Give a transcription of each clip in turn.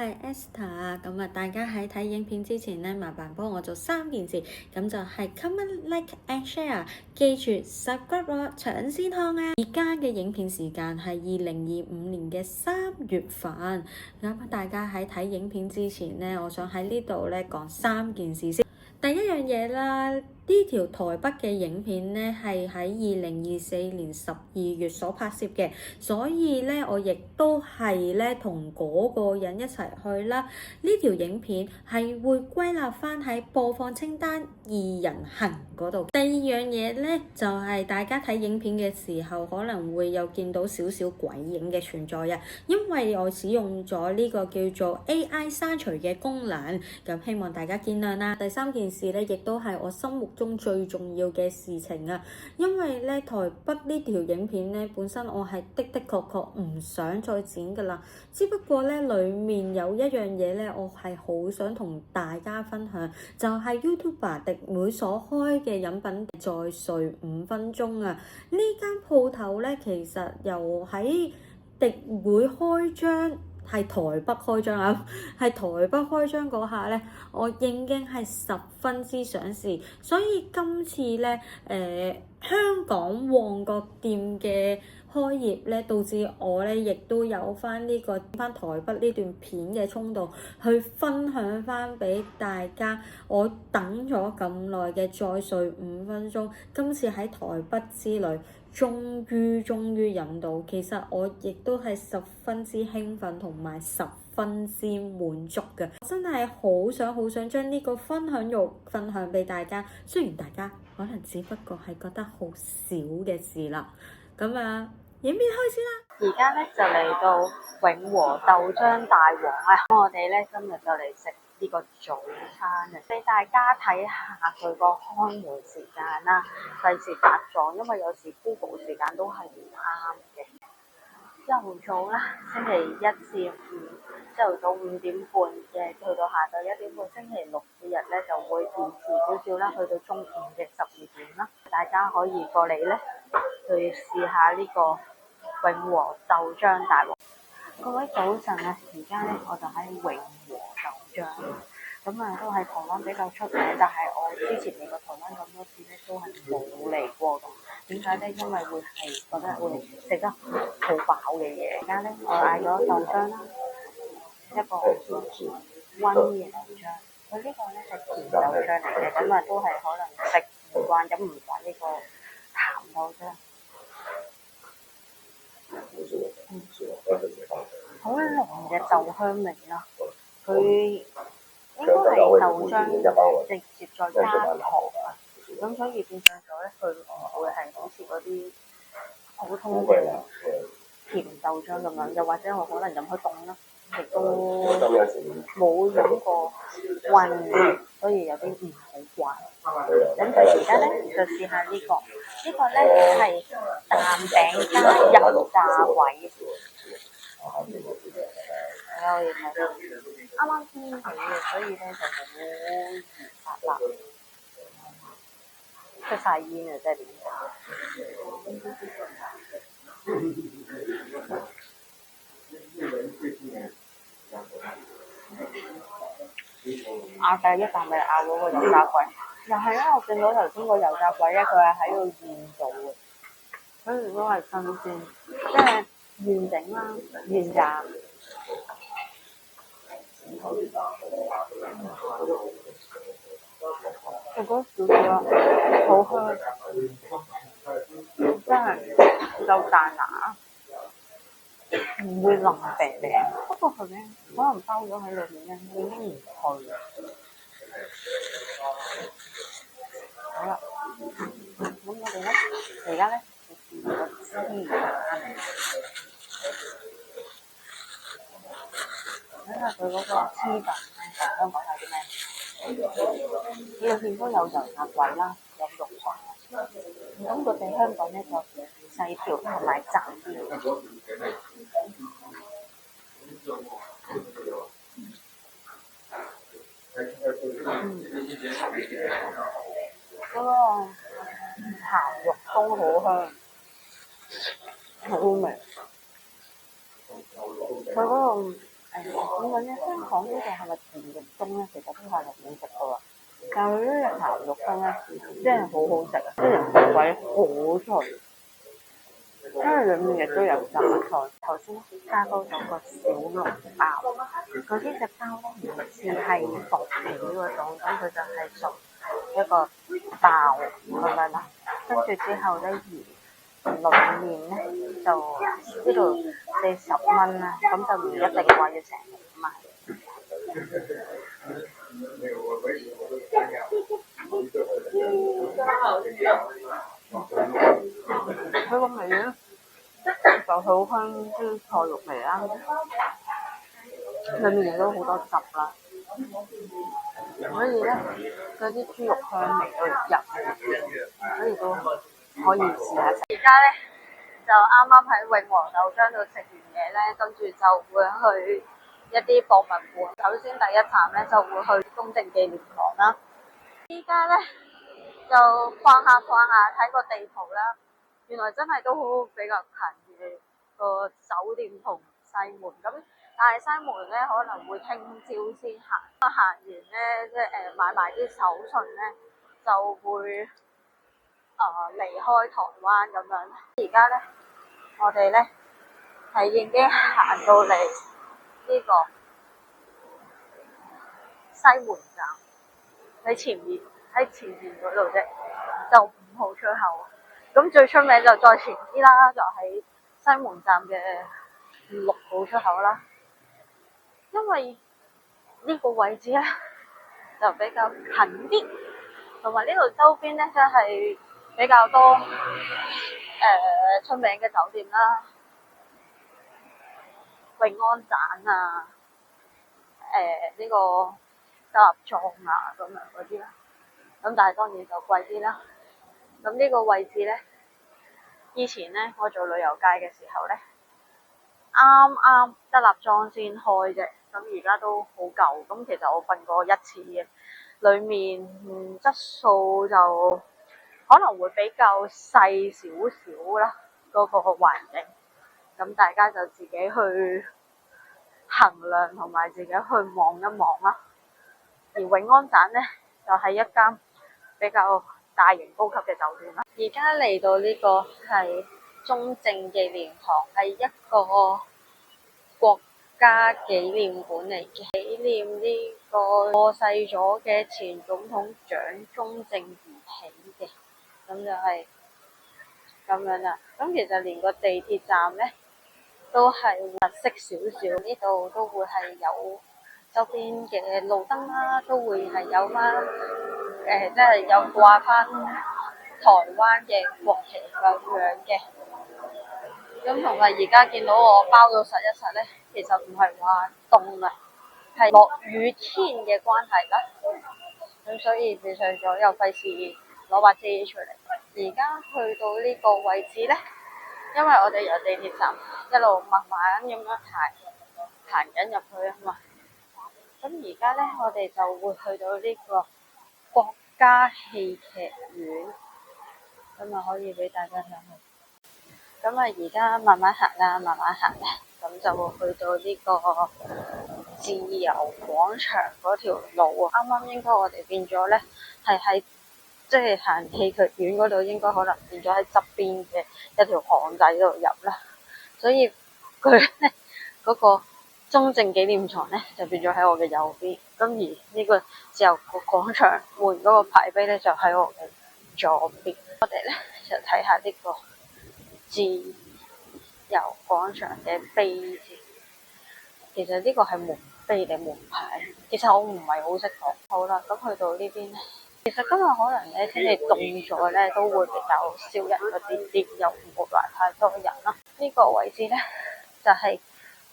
係 Esther，咁大家喺睇影片之前呢，麻煩幫我做3件事，咁就係 comment、like and share， 記住 subscribe 我搶先看啊！而家嘅影片時間係2025年嘅3月份，咁大家喺睇影片之前呢，我想喺呢度咧講3件事先。第一樣嘢啦，呢條台北嘅影片呢係喺2024年12月所拍攝嘅，所以呢，我亦都係呢同嗰個人一齊去啦。呢條影片係會歸納翻喺播放清單2人行嗰度。第二樣嘢呢，就係大家睇影片嘅時候可能會有見到少少鬼影嘅存在啊，因為我使用咗呢個叫做 AI 刪除嘅功能，咁希望大家見諒啦。第3件事咧，亦都係我心目中最重要嘅事情啊！因為咧台北呢條影片咧，本身我係的確唔想再剪噶啦，只不過咧裡面有一樣嘢咧，我係好想同大家分享，就係 YouTuber 迪妹所開嘅飲品再睡5分鐘啊！呢間鋪頭咧，其實又喺迪妹開張。係台北開張啊！係台北開張嗰下咧，我已經係十分之想試，所以今次咧，香港旺角店嘅開業咧，導致我咧亦都有翻台北呢段片嘅衝動，去分享翻俾大家。我等咗咁耐嘅再睡5分鐘，今次喺台北之旅。終於飲到，其實我亦都係十分之興奮同埋十分之滿足嘅，真係好想將呢個分享欲分享俾大家。雖然大家可能只不過係覺得好少嘅事啦，咁影片開始啦。而家咧就嚟到永和豆漿大王啊！我哋咧今日就嚟食呢個早餐啊，俾大家睇下佢個開門時間啦，費事搭撞，因為有時 Google 時間都係唔啱嘅。朝頭早啦，星期1至5，朝頭早5點半嘅，去到下晝1點半。星期6日咧就會延遲少少啦，去到中午嘅12點啦。大家可以過嚟咧去試下呢個永和豆漿大王。各位早晨啊，而家咧我就喺永和豆漿，咁都係台灣比較出名，但係我之前嚟過台灣咁多次咧，都係冇嚟過㗎。點解咧？因為會係覺得會食得好飽嘅嘢。而家咧我嗌咗豆漿啦，一個溫嘅豆漿，佢呢個咧係甜豆漿嚟嘅，都係可能食唔慣飲唔慣呢個鹹豆漿。好濃嘅豆香味啦，佢應該係豆漿直接再加糖啊，咁所以變相咗咧，佢唔會係好似嗰啲普通嘅甜豆漿咁樣，又或者我可能飲開凍啦，亦都冇飲過溫，所以有啲唔好慣。咁佢而家咧就試下呢個咧係蛋餅加油炸鬼。我亦睇到啱啱天起嘅，所以咧就好熱辣辣，出晒煙啊！真係點第一啖咪咬嗰個油炸鬼，又係啦！我見到頭先個油炸鬼咧，佢係喺度現做嘅，所以都係新鮮，即係現整啦，現炸。我覺得少少啦，好香，真係夠彈牙，唔會腍病病。不過佢咧可能包咗喺裏面咧，已經唔脆。好啦，咁我哋咧而家咧就試個黐蛋，睇下佢嗰個黐蛋咧，同香港有啲咩？裏面都有油炸鬼啦，有肉鬆，咁佢哋香港咧就細條同埋雜啲。嗰個鹹肉鬆好香，好味。佢嗰個咁樣咧，香港呢個係咪田肉鐘咧？其實都係好食噶喎，但係呢個鹹肉鐘咧，真係好好食啊！啲人個位好脆，因為裡面亦都有榨菜。頭先加多咗個小籠包，嗰啲隻包咧唔似係薄皮嗰種，咁佢就係屬一個包咁樣啦。跟住之後咧，而裡面咧就呢度40蚊啦，咁就唔一定話要成日買。佢個味咧就好香啲菜肉味啦，裡面亦都好多汁啦，所以咧嗰啲豬肉香味都入，所以都可以試下食。而家咧就啱啱喺永和豆漿度食完嘢咧，跟住就會去一啲博物館。首先第一站咧就會去中正紀念堂啦。依家咧就逛下睇個地圖啦，原來真係都比較近嘅個酒店同西門咁，但係西門咧可能會聽朝先行，行完咧即係買埋啲手信咧就會離開台灣咁樣。而家咧我哋咧係已經行到嚟呢個西門站，喺前面嗰度啫，就5號出口。咁最出名就再前啲啦，就喺西門站嘅6號出口啦。因為呢個位置咧就比較近啲，同埋呢度周邊咧真係比較多出名嘅酒店啦，永安盞啊，呢個德立莊啊咁樣嗰啲啦。咁但係當然就貴啲啦。咁呢個位置咧，以前咧我做旅遊界嘅時候咧，啱啱德立莊先開啫。咁而家都好舊。咁其實我瞓過一次嘅，裡面質素就可能會比較細少少啦，嗰個環境。咁大家就自己去衡量同埋自己去望一望啦。而永安盞咧就係一間比較大型高級嘅酒店啦。而家嚟到呢個係中正紀念堂，係一個國家紀念館嚟嘅，紀念呢個過世咗嘅前總統蔣中正而起嘅，咁就係咁樣啦。咁其實連個地鐵站咧都係特色少少，呢度都會係有周邊嘅路燈啦，都會係有翻即係有掛翻台灣嘅國旗咁樣嘅。咁同埋而家見到我包到實一實咧，其實唔係話凍啊，係落雨天嘅關係啦。咁所以變相咗又費事攞把遮出嚟。而家去到呢個位置咧，因為我哋由地鐵站一路慢慢咁樣行緊入去啊嘛。咁而家咧，我哋就會去到呢個國家戲劇院，咁啊可以俾大家睇下。咁啊，而家慢慢行啦，咁就會去到呢個自由廣場嗰條路啊。啱啱應該我哋變咗咧，係喺即係行戲劇院嗰度，應該可能變咗喺側邊嘅一條巷仔度入啦。所以佢咧嗰個中正紀念堂咧就變咗喺我嘅右邊，咁而呢個自由廣場門嗰個牌碑咧就喺我嘅左邊。我哋咧就睇下呢個自由廣場嘅碑誌。其實呢個係門碑定門牌，其實我唔係好識講。好啦，咁去到呢邊咧，其實今日可能咧天氣凍咗咧，都會比較少人嗰啲，又唔會話太多人啦。呢個位置咧就係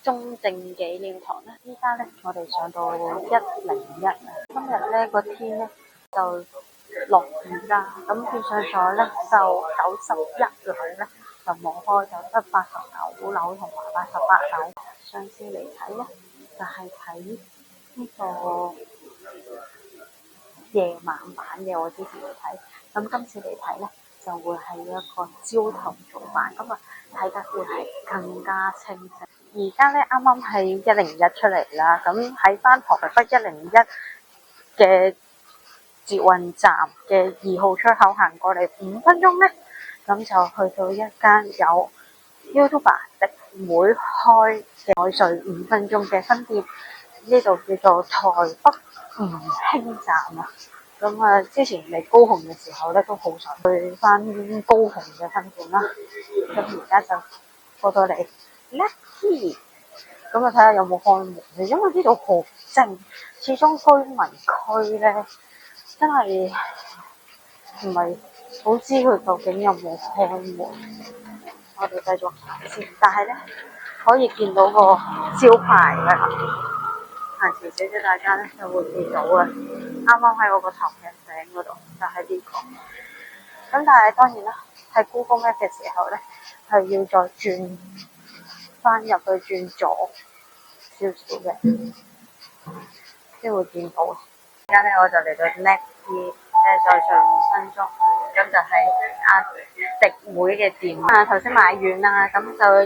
中正紀念堂啦。依家咧我哋上到101啊。今日咧個天咧就落雨啦，咁變相咗咧就91樓咧就冇開，就得89樓同埋88樓。上次嚟睇咧就係睇呢個夜晚版嘅，我之前嚟睇，咁今次嚟睇咧就會係一個朝頭早版，咁啊睇得會係更加清晰。而家咧啱啱係101出嚟啦，咁喺翻台北101嘅捷運站嘅2號出口行過嚟5分鐘咧，咁就去到一間有 YouTuber 迪妹開嘅海水5分鐘嘅分店，呢度叫做台北吳興站啊。咁啊，之前嚟高雄嘅時候咧，都好想去翻高雄嘅分店啦。咁而家就過到嚟 Lucky， 咁啊睇下有冇開門。因為呢度好靜，始終居民區咧真係唔係好知佢究竟有冇開門。我哋繼續行先，但係咧可以見到個招牌㗎。行前少少，大家咧就會見到啊！啱啱喺我個頭嘅頂嗰度，就係呢個。咁但係當然啦，喺 Google Map 嘅時候咧，係要再轉翻入去轉左少少嘅，先會見到。而家咧我就嚟到 Lucky，再上5分鐘，咁就係阿迪妹嘅店。頭先買完啦，咁就疫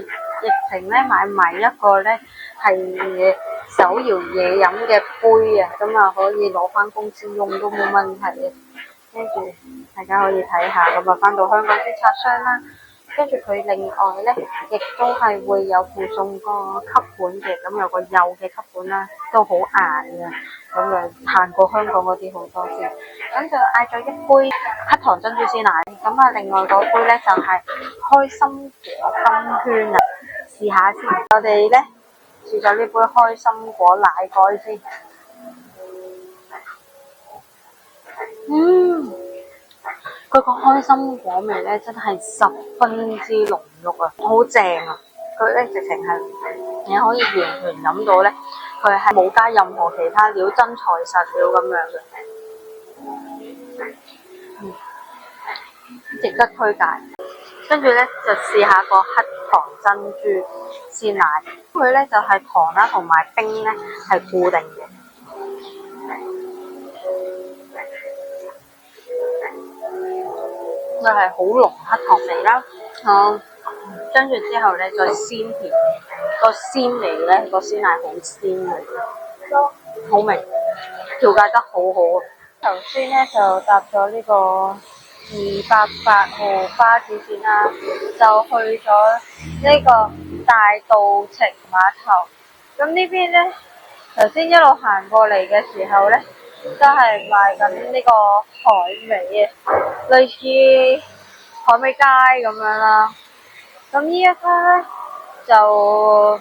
情咧買埋一個咧係手搖嘢飲嘅杯啊，咁啊可以攞翻公司用都冇問題嘅。跟住大家可以睇下，咁啊翻到香港先拆箱啦。跟住佢另外咧，亦都係會有附送個吸管嘅，咁有個幼嘅吸管啦，都好硬嘅，咁啊行過香港嗰啲好多先。咁就嗌咗一杯黑糖珍珠鮮奶，咁啊另外嗰杯咧就係開心果金圈啊，試下先。我哋咧試咗呢杯開心果奶蓋先。佢個開心果味咧真係十分之濃郁啊，好正啊！佢咧直情係你可以完全飲到咧，佢係冇加任何其他料，真材實料咁樣嘅，值得推介。跟住咧就試下個黑糖珍珠鮮奶，佢咧就係糖啦同埋冰咧係固定嘅。佢係好濃黑糖味啦，跟住之後咧再鮮甜，個鮮味咧個鮮奶好鮮嘅，好味，調解得好好。頭先咧就搭咗呢個208號巴士線啦，就去咗呢個大稻埕碼頭。咁呢邊咧頭先一路行過嚟嘅時候咧，都係賣緊呢個海味嘅，類似海味街咁樣啦。咁呢一家咧就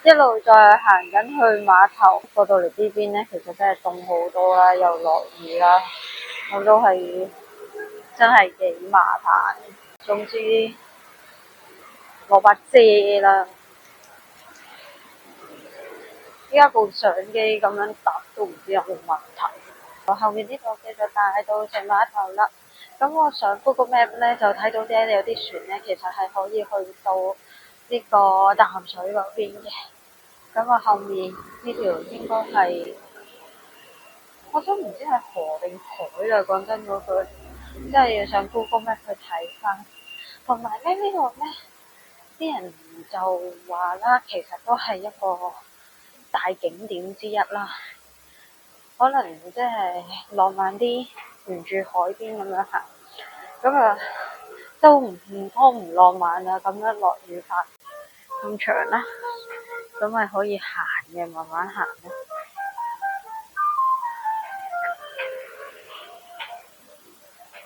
一路再行緊去碼頭。過到嚟呢邊咧，其實真係凍好多啦，又落雨啦，我都係真係幾麻煩。總之攞把遮啦。依家部相機咁樣搭都唔知有冇問題。後面呢個叫做大稻埕碼頭啦。咁我上 Google Map 咧就睇到咧有啲船咧，其實係可以去到呢個淡水嗰邊嘅。咁我後面呢條應該係，我都唔知係河定海啦。講真嗰句，真係要上 Google Map 去睇翻。同埋咧呢度咧，啲人就話啦，其實都係一個大景點之一啦，可能即係浪漫啲，沿住海邊咁樣行，咁啊都唔拖唔浪漫啊，咁樣落雨法咁長啦，咁咪可以行嘅，慢慢行咯。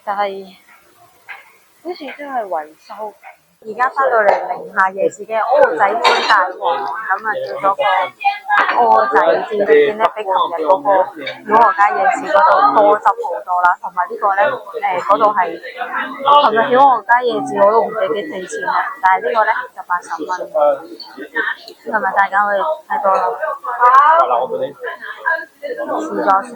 但係好似真係維修。而家翻到嚟寧夏夜市嘅蚵仔煎大王，咁啊叫咗個蚵仔煎嘅煎咧，比琴日嗰個曉河街夜市嗰度多汁好多啦。同埋呢個咧，嗰度係琴日曉河街夜市我都唔記幾錢啦，但係呢個咧就80蚊，係咪大家可以睇到啦？試咗先。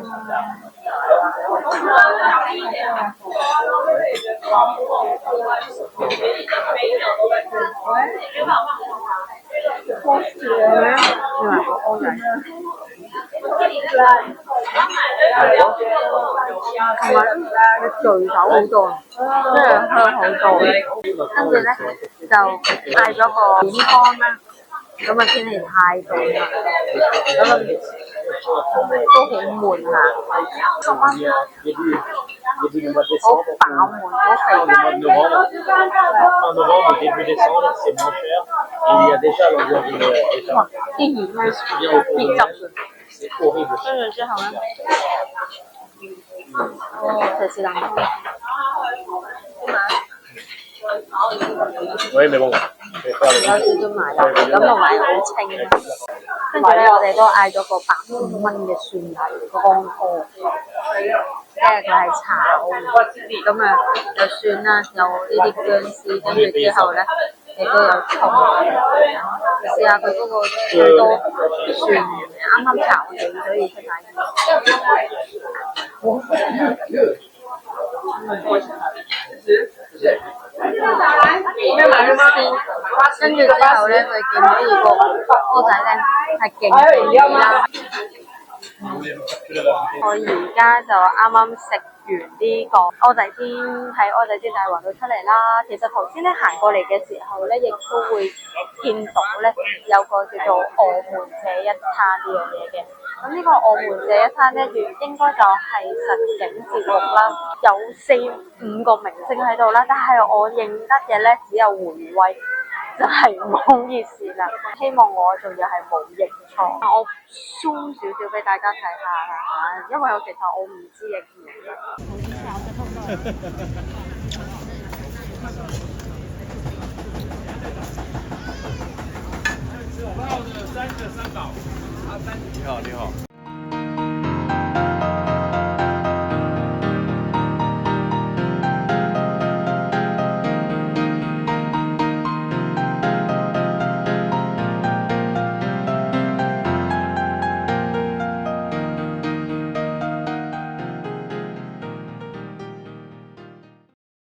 同埋佢聚手好多，即係香好多。跟住咧就嗌咗個扁湯啦，咁啊天氣太凍啦，咁啊都好悶下，10蚊，好飽滿，好肥。哇！啲魚咧結汁，跟住之後咧，特氏蘭湯。喂，你冇？有少少麻油，咁同埋好清。跟住咧，我哋都嗌咗個85蚊嘅蒜泥乾鍋，即係佢係炒，咁啊有蒜啦，有呢啲薑絲，跟住之後咧亦都有葱。試下佢嗰個最多蒜，啱啱炒完，所以出大跟住之後咧，佢見到呢個蚵仔咧係勁肥啦。我而家就啱啱食完呢個蚵仔煎，喺蚵仔煎大王度出嚟啦。其實頭先咧行過嚟嘅時候咧，亦都會見到咧有個叫做我們這一餐呢樣嘢嘅。咁呢個我們這一餐咧，應該就係實景節目啦，有4-5個明星喺度啦，但係我認得嘅咧只有胡宇威，真係唔好意思啦。希望我仲要係冇認錯，我 zoom 少少俾大家睇下啦，因為其實我唔知認唔認得。你好，你好。